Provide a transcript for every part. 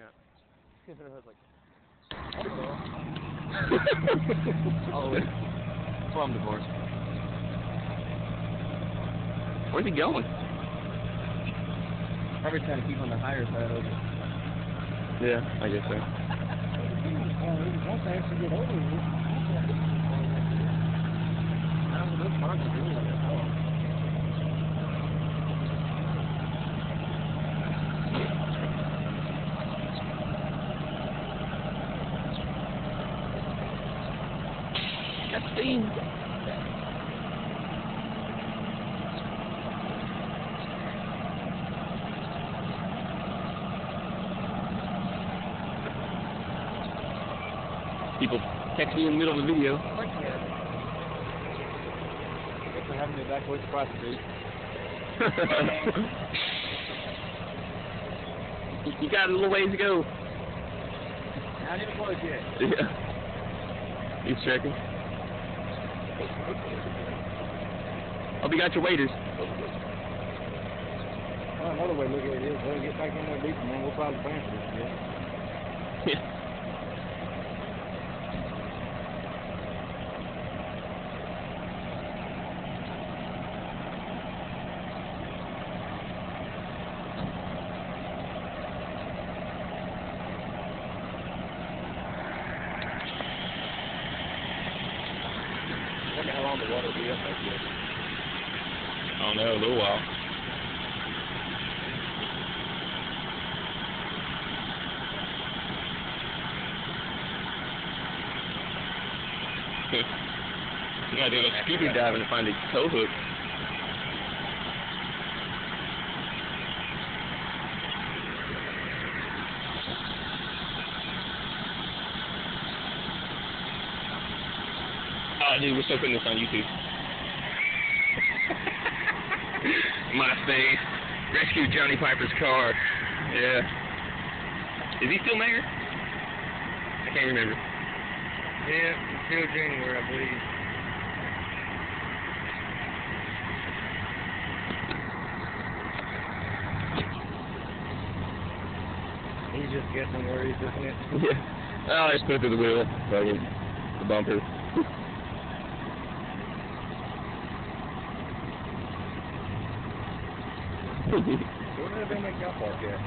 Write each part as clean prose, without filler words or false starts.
out. I was like, oh, wait. Plum divorce. Where's he going? Probably trying to keep on the higher side of it. yeah, I guess so. Once I actually get over it, Got steam. People text me in the middle of the video. thanks for having me back with the prostitute. You got a little ways to go. Not even close yet. Yeah. He's checking. Hope you got your waiters. Well, another way to look at it is, when we get back in there deeper, man, we'll probably plan for this again. Yeah. I wonder how long the water will be up like this. I don't know, a little while. You gotta do a little scuba diving to find a tow hook. Oh, dude, we're still putting this on YouTube. My face. Rescue Johnny Piper's car. Yeah. Is he still mayor? I can't remember. Yeah, until January, I believe. He's just guessing where he's looking at. Yeah. Oh, I just put it through the wheel. Fucking the bumper. Where did they make y'all park at?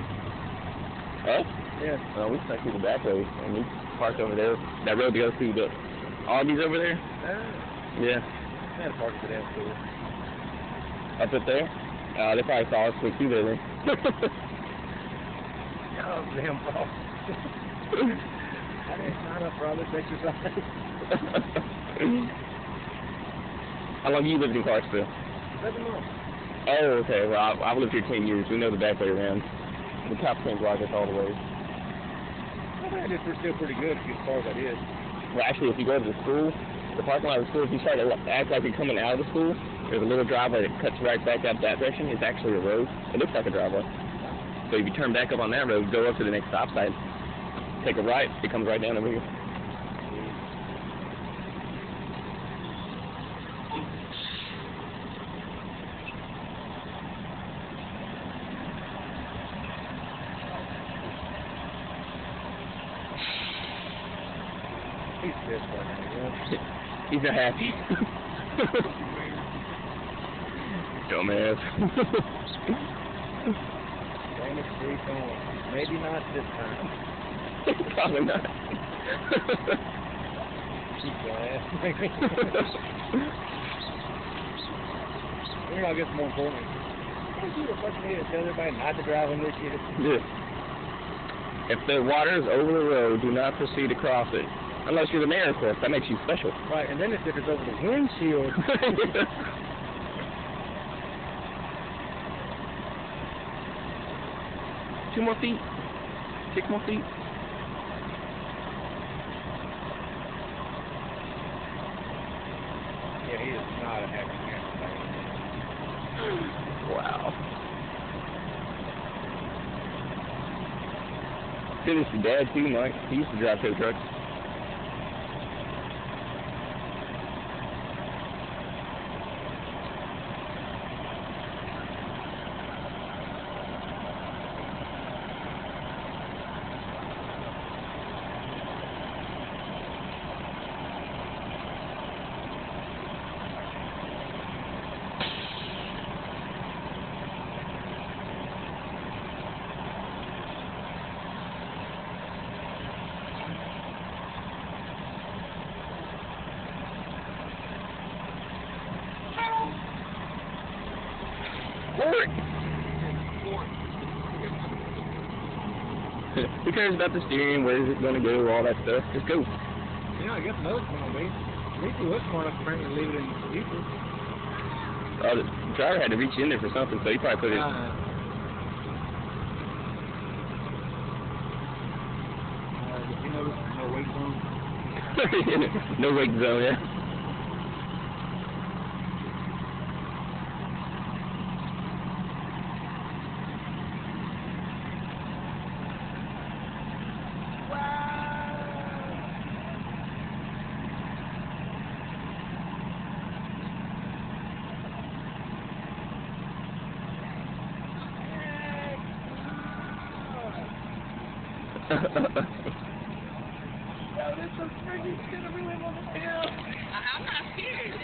Us? Yeah. We stuck through the back road, and we parked over there. That road goes through the Augie's over there. Yeah. I had to park at the damn school. Up at there? They probably saw us quick through there then. Oh, damn fault. I didn't sign up for all this exercise. How long have you lived in Clarksville? 7 months. Oh, okay. Well, I've lived here 10 years. We know the back way around. The cops can't block us all the way. I think we're still pretty good as far as that is. Well, actually, if you go to the school, the parking lot of the school, if you try to act like you're coming out of the school, there's a little driveway that cuts right back up that direction. It's actually a road. It looks like a driveway. So if you turn back up on that road, go up to the next stop sign, take a right, it comes right down over here. He's pissed right now. He's not happy. Dumbass. Famous free phone. Maybe not this time. Probably not. Keep your ass. You know, I guess more important. Don't you the fucking need to tell everybody not to drive on this shit? Yeah. If the water is over the road, do not proceed to cross it. Unless you're the mayor, of course. That makes you special. Right, and then if it's over the windshield. 2 more feet. 6 more feet. Yeah, he is not a happy man. Wow. Finished your dad too, Mike. He used to drive tow trucks. Sport! Who cares about the steering? Where is it going to go? All that stuff. Just go. You know, I guess another small base. At least he was smart enough to leave it in the future. Oh, the driver had to reach in there for something, so he probably put it. You know, no weight zone. No wake zone, yeah. Yo, this is freaking shit. I really want to tell. I'm not scared.